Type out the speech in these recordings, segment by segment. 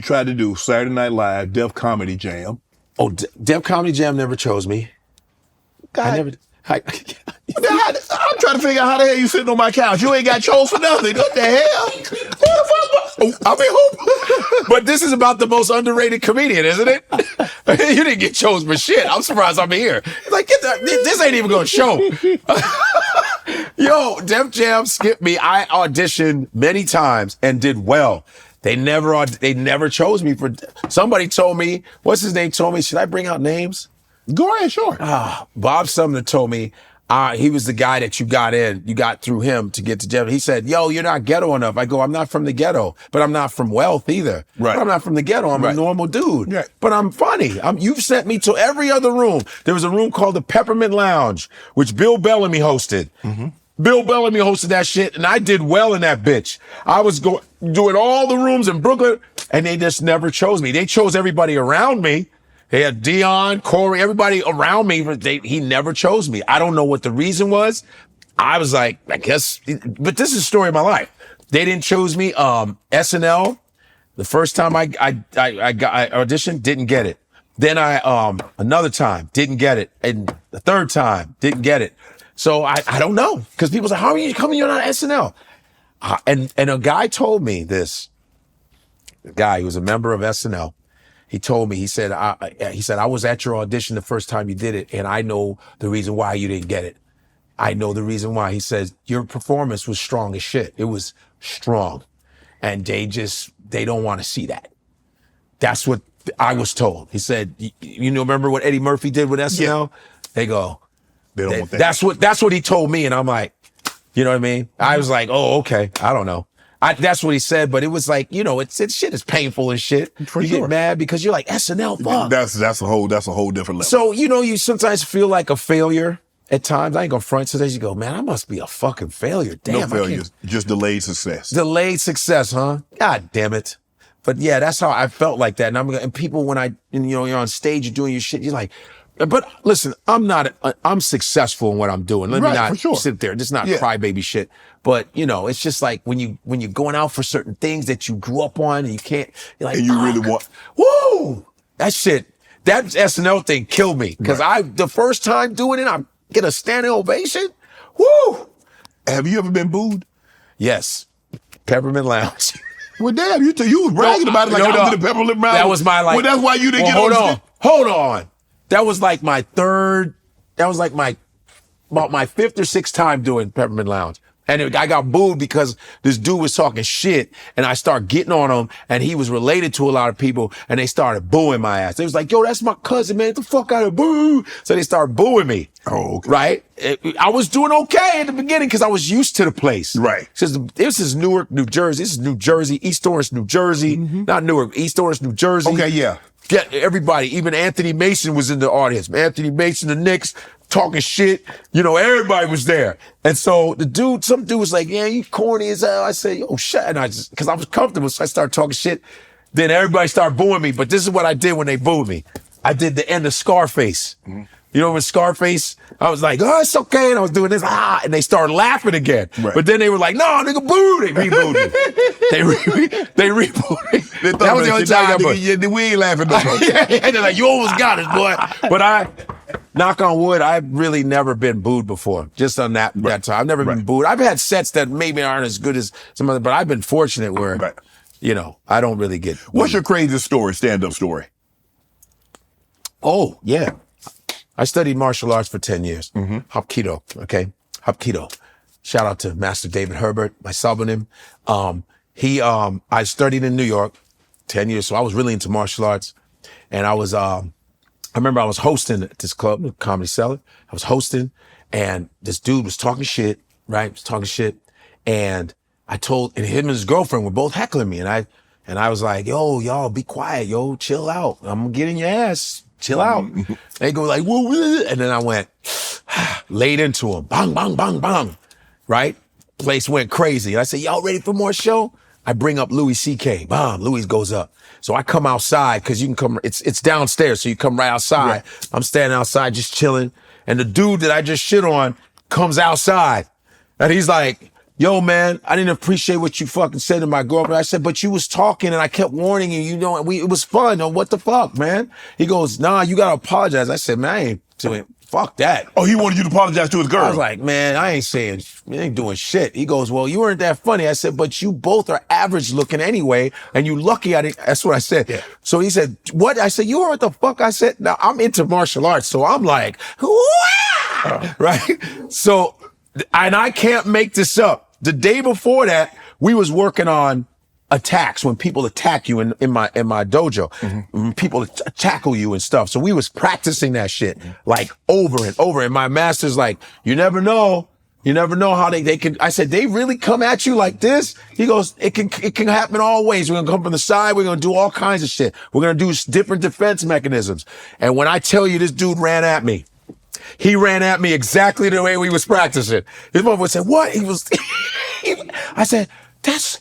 tried to do Saturday Night Live, Def Comedy Jam. Oh, Def Comedy Jam never chose me. God. I never. I'm trying to figure out how the hell you sitting on my couch. You ain't got chose for nothing. What the hell? But this is about the most underrated comedian, isn't it? You didn't get chose for shit. I'm surprised I'm here. Like, this ain't even gonna show. Yo, Def Jam skipped me. I auditioned many times and did well. They never chose me for. Somebody told me, what's his name? Told me, should I bring out names? Go ahead, sure. Bob Sumner told me he was the guy that you got in. You got through him to get to Jeff. He said, yo, you're not ghetto enough. I go, I'm not from the ghetto, but I'm not from wealth either. Right. But I'm not from the ghetto. I'm a normal dude. Right. But I'm funny. You've sent me to every other room. There was a room called the Peppermint Lounge, which Bill Bellamy hosted. Mm-hmm. Bill Bellamy hosted that shit, and I did well in that bitch. I was doing all the rooms in Brooklyn, and they just never chose me. They chose everybody around me. They had Dion, Corey, everybody around me, but he never chose me. I don't know what the reason was. I was like, I guess, but this is the story of my life. They didn't choose me. SNL, the first time I auditioned, didn't get it. Then another time, didn't get it. And the third time, didn't get it. So I don't know. Because people say, how are you coming? You're not SNL. And a guy told me this. A guy who was a member of SNL. He told me, he said, I was at your audition the first time you did it, and I know the reason why you didn't get it. I know the reason why. He says, your performance was strong as shit. It was strong. And they don't want to see that. That's what I was told. He said, you know, remember what Eddie Murphy did with SNL? Yeah. They go, they don't want that. That's what he told me. And I'm like, you know what I mean? Mm-hmm. I was like, oh, okay. I don't know. That's what he said, but it was like, you know, it's shit is painful and shit. For you sure. get mad because you're like, SNL, fuck. That's a whole different level. So, you know, you sometimes feel like a failure at times. I ain't gonna front today. You go, man, I must be a fucking failure. Damn, no failures, just delayed success. Delayed success, huh? God damn it. But yeah, that's how I felt like that. And people, when you're on stage, you're doing your shit, you're like, but listen, I'm successful in what I'm doing. Let me not sit there. Just not crybaby shit. But, you know, it's just like when you're going out for certain things that you grew up on and you can't, you're like, and you really want. Woo! That shit, that SNL thing killed me. Cause the first time doing it, I get a standing ovation. Woo! Have you ever been booed? Yes. Peppermint Lounge. Well, damn, you was bragging about it like I was in the Peppermint Lounge. That was my like. Well, that's why you didn't get on. Hold on. That was like my about my fifth or sixth time doing Peppermint Lounge. And I got booed because this dude was talking shit and I started getting on him and he was related to a lot of people and they started booing my ass. They was like, yo, that's my cousin, man. Get the fuck out of boo. So they started booing me. Oh, okay. Right? I was doing okay in the beginning because I was used to the place. Right. This is Newark, New Jersey. This is New Jersey, East Orange, New Jersey. Mm-hmm. Not Newark, East Orange, New Jersey. Okay, yeah. Get everybody, even Anthony Mason was in the audience. Anthony Mason, the Knicks, talking shit. You know, everybody was there. And so some dude was like, yeah, you corny as hell. I said, yo, shut. And cause I was comfortable. So I started talking shit. Then everybody started booing me. But this is what I did when they booed me. I did the end of Scarface. Mm-hmm. You know, when Scarface, I was like, oh, it's okay. And I was doing this, and they started laughing again. Right. But then they were like, no, nigga, boo. They rebooed me. They rebooted me. That was the only time I got we ain't laughing no more. And they're like, you almost got it, boy. But knock on wood, I've really never been booed before. Just on that time. I've never been booed. I've had sets that maybe aren't as good as some other, but I've been fortunate where, you know, I don't really get booed. What's your craziest story, stand-up story? Oh, yeah. I studied martial arts for 10 years. Mm-hmm. Hapkido, okay? Hapkido. Shout out to Master David Herbert, my pseudonym. I studied in New York 10 years, so I was really into martial arts. And I remember I was hosting at this club, Comedy Cellar. I was hosting, and this dude was talking shit, right? Was talking shit. And him and his girlfriend were both heckling me. And I was like, yo, y'all, be quiet, yo, chill out. I'm gonna get in your ass. Chill out. They go like, woo, woo. And then I went, laid into him. Bang, bang, bang, bang. Right? Place went crazy. And I said, y'all ready for more show? I bring up Louis C.K. Bam, Louis goes up. So I come outside because you can come, it's downstairs. So you come right outside. Right. I'm standing outside just chilling. And the dude that I just shit on comes outside. And he's like, yo, man, I didn't appreciate what you fucking said to my girlfriend. I said, but you was talking and I kept warning you, you know, it was fun. Oh, what the fuck, man? He goes, nah, you gotta apologize. I said, man, I ain't doing, fuck that. Oh, he wanted you to apologize to his girl. I was like, man, I ain't doing shit. He goes, well, you weren't that funny. I said, but you both are average looking anyway, and you lucky I didn't. That's what I said. Yeah. So he said, what? I said, you heard what the fuck I said? Now, I'm into martial arts, so I'm like, right? So, and I can't make this up. The day before that, we was working on attacks when people attack you in my dojo. When people tackle you and stuff. So we was practicing that shit like over and over. And my master's like, you never know how they can. I said, they really come at you like this? He goes, it can happen all ways. We're gonna come from the side. We're gonna do all kinds of shit. We're gonna do different defense mechanisms. And when I tell you this dude ran at me, he ran at me exactly the way we was practicing. His mother said, what? He was, I said, that's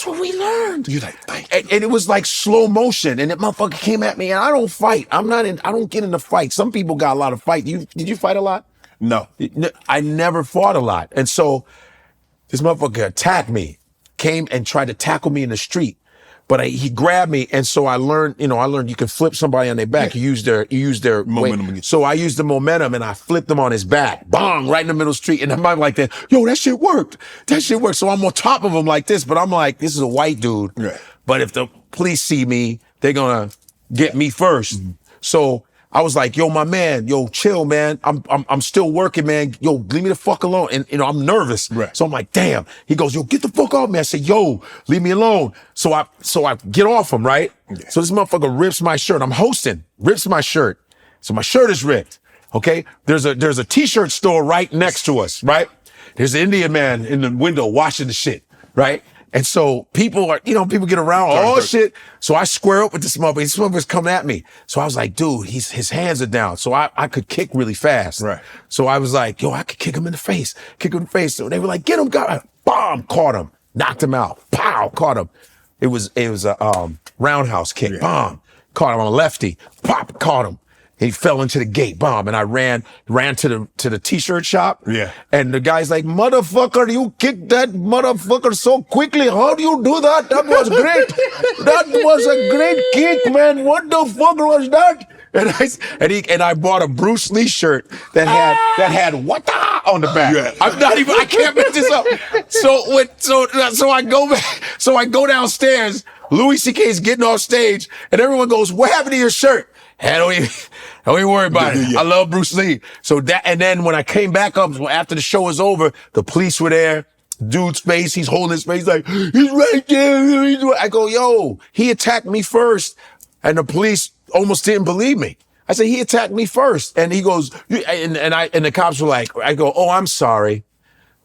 what we learned. You're like, thank you. And it was like slow motion. And that motherfucker came at me and I don't fight. I don't get into fights. Some people got a lot of fight. Did you fight a lot? No. I never fought a lot. And so this motherfucker attacked me, came and tried to tackle me in the street. But he grabbed me, and so I learned you can flip somebody on their back. Yeah. You use their momentum. Weight. So I used the momentum, and I flipped him on his back. Bang! Right in the middle of the street. And I'm like that, yo, that shit worked. So I'm on top of him like this, but I'm like, this is a white dude. Right. But if the police see me, they're gonna get me first. Mm-hmm. So I was like, yo, my man, yo, chill, man. I'm still working, man. Yo, leave me the fuck alone. And, I'm nervous. Right. So I'm like, damn. He goes, yo, get the fuck off me. I said, yo, leave me alone. So I get off him, right? Yeah. So this motherfucker rips my shirt. I'm hosting, rips my shirt. So my shirt is ripped. Okay. There's a t-shirt store right next to us, right? There's an Indian man in the window washing the shit, right? And so people get around, shit. So I square up with this motherfucker. This motherfucker's coming at me. So I was like, dude, his hands are down. So I could kick really fast. Right. So I was like, yo, I could kick him in the face. So they were like, get him, God. Bomb, caught him, knocked him out. Pow, caught him. It was a roundhouse kick. Yeah. Bomb, caught him on a lefty. Pop, caught him. He fell into the gate, bomb, and I ran to the t-shirt shop. Yeah. And the guy's like, motherfucker, you kicked that motherfucker so quickly. How do you do that? That was great. That was a great kick, man. What the fuck was that? And I bought a Bruce Lee shirt that had what on the back. Yeah. I can't make this up. So I go back. So I go downstairs. Louis C.K.'s getting off stage, and everyone goes, what happened to your shirt? Hey, don't even worry about it. Yeah. I love Bruce Lee. So and then when I came back up after the show was over, the police were there. Dude's face, he's holding his face like, he's right there. I go, yo, he attacked me first. And the police almost didn't believe me. I said, he attacked me first. And he goes, and the cops were like, I go, oh, I'm sorry.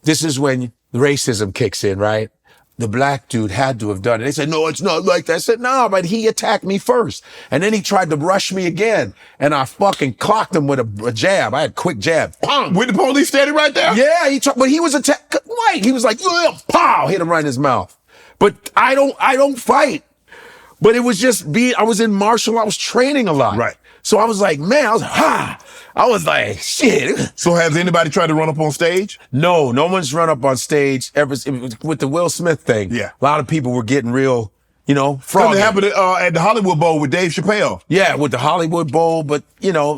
This is when racism kicks in, right? The black dude had to have done it. They said, no, it's not like that. I said, no, but he attacked me first. And then he tried to rush me again. And I fucking clocked him with a jab. I had a quick jab. Pong! With the police standing right there? Yeah, but he was attacked. White. He was like, yeah, pow! Hit him right in his mouth. But I don't fight. But it was just I was in martial, I was training a lot. Right. So I was like, man, I was like, shit. So has anybody tried to run up on stage? No one's run up on stage ever with the Will Smith thing. Yeah. A lot of people were getting real, froggy. It happened at the Hollywood Bowl with Dave Chappelle. Yeah, with the Hollywood Bowl, but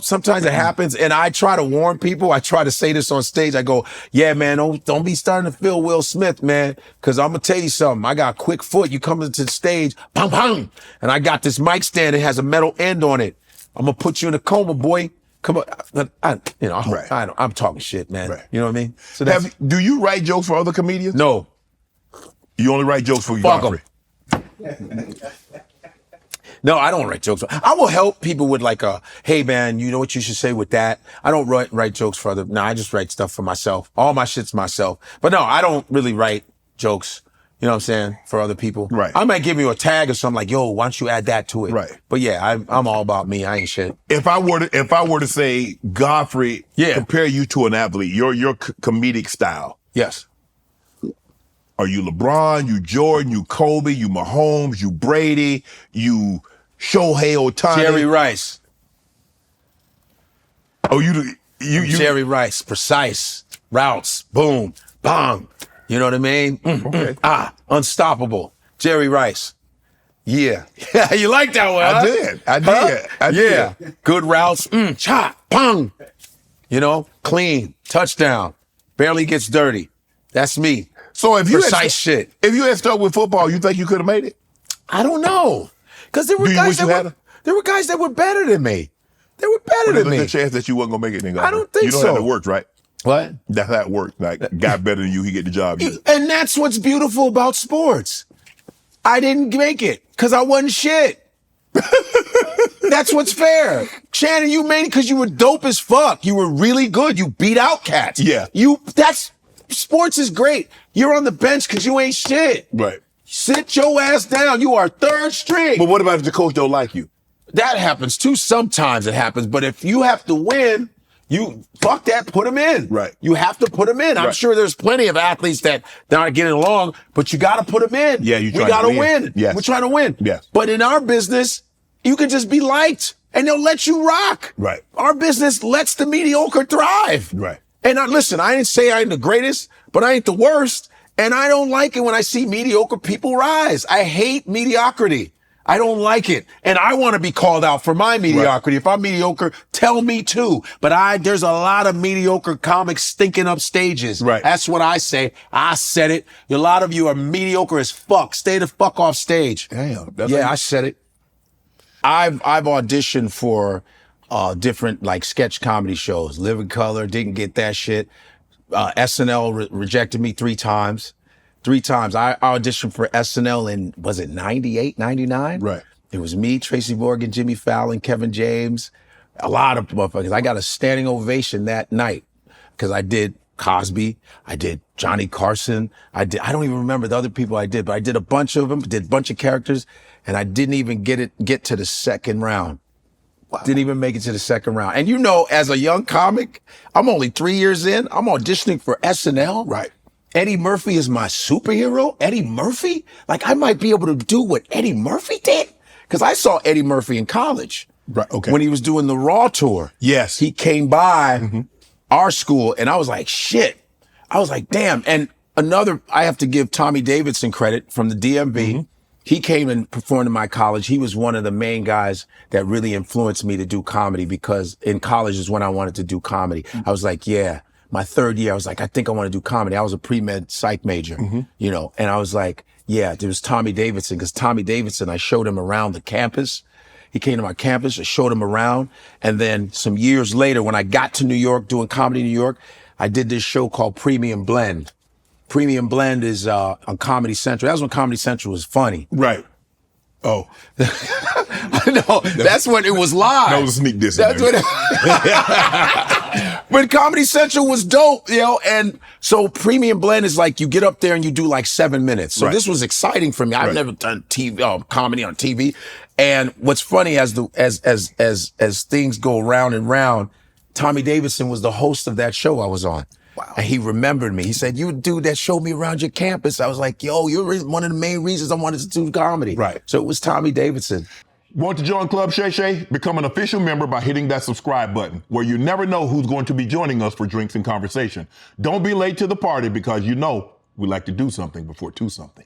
sometimes it happens, and I try to warn people. I try to say this on stage. I go, yeah, man, don't be starting to feel Will Smith, man, because I'm gonna tell you something. I got a quick foot. You come into the stage, pong pong, and I got this mic stand that has a metal end on it. I'm gonna put you in a coma, boy. Come on, I'm talking shit, man. Right. You know what I mean? So do you write jokes for other comedians? No. You only write jokes for Godfrey. No, I don't write jokes. I will help people with like hey man, you know what you should say with that? I don't write jokes for other. No, I just write stuff for myself. All my shit's myself. But no, I don't really write jokes. You know what I'm saying? For other people. Right. I might give you a tag or something like, yo, why don't you add that to it? Right. But yeah, I'm all about me. I ain't shit. If I were to say, Godfrey, compare you to an athlete, your comedic style. Yes. Are you LeBron, you Jordan, you Kobe, you Mahomes, you Brady, you Shohei Ohtani? Jerry Rice. Oh, you Jerry Rice. Precise. Routes. Boom. Bang. You know what I mean? Okay. Unstoppable. Jerry Rice. Yeah. Yeah, you like that one, huh? I did. Yeah. Good routes. Chop, pong. You know, clean, touchdown, barely gets dirty. That's me. So if you Precise shit. If you had stuck with football, you think you could have made it? I don't know. Because there were Do you wish you had a- there were guys that were better than me. They were better There's than me. a chance that you wasn't gonna make it, nigga. I don't think you know so. how that works, right? What? That's how it works. Like, guy better than you, he get the job. And that's what's beautiful about sports. I didn't make it because I wasn't shit. That's what's fair. Shannon, you made it because you were dope as fuck. You were really good. You beat out cats. Yeah. Sports is great. You're on the bench because you ain't shit. Right. Sit your ass down. You are third string. But what about if the coach don't like you? That happens too. Sometimes it happens. But if you have to win, fuck that, put them in. Right. You have to put them in. I'm Right. sure there's plenty of athletes that aren't getting along, but you got to put them in. Yeah, we got to win. Yes. We're trying to win. Yes. But in our business, you can just be liked and they'll let you rock. Right. Our business lets the mediocre thrive. Right. And listen, I didn't say I ain't the greatest, but I ain't the worst. And I don't like it when I see mediocre people rise. I hate mediocrity. I don't like it. And I want to be called out for my mediocrity. Right. If I'm mediocre, tell me too. But there's a lot of mediocre comics stinking up stages. Right. That's what I say. I said it. A lot of you are mediocre as fuck. Stay the fuck off stage. Damn. I said it. I've auditioned for different like sketch comedy shows. Living Color, didn't get that shit. SNL rejected me 3 times. 3 times. I auditioned for SNL in, was it 98, 99? Right. It was me, Tracy Morgan, Jimmy Fallon, Kevin James, a lot of motherfuckers. I got a standing ovation that night because I did Cosby, I did Johnny Carson, I don't even remember the other people I did, but I did a bunch of them, did a bunch of characters, and I didn't even get to the second round. Wow. Didn't even make it to the second round. And you know, as a young comic, I'm only 3 years in, I'm auditioning for SNL. Right. Eddie Murphy is my superhero? Eddie Murphy? Like I might be able to do what Eddie Murphy did? Because I saw Eddie Murphy in college. Right, okay. When he was doing the Raw tour. Yes. He came by our school and I was like, shit. I was like, damn. And I have to give Tommy Davidson credit from the DMV. He came and performed in my college. He was one of the main guys that really influenced me to do comedy because in college is when I wanted to do comedy. I was like, yeah. My 3rd year, I was like, I think I want to do comedy. I was a pre-med psych major, you know, and I was like, yeah, there was Tommy Davidson because Tommy Davidson, I showed him around the campus. He came to my campus, I showed him around. And then some years later, when I got to New York doing comedy in New York, I did this show called Premium Blend. Premium Blend is on Comedy Central. That was when Comedy Central was funny. Right. Oh. No, that's when it was live. That was a sneak diss. That's when But Comedy Central was dope, you know, and so Premium Blend is like you get up there and you do like 7 minutes. So this was exciting for me. I've never done TV comedy on TV. And what's funny as things go round and round, Tommy Davidson was the host of that show I was on. Wow. And he remembered me. He said, you dude that showed me around your campus. I was like, yo, you're one of the main reasons I wanted to do comedy. Right. So it was Tommy Davidson. Want to join Club Shay Shay? Become an official member by hitting that subscribe button, where you never know who's going to be joining us for drinks and conversation. Don't be late to the party because you know we like to do something before 2 something.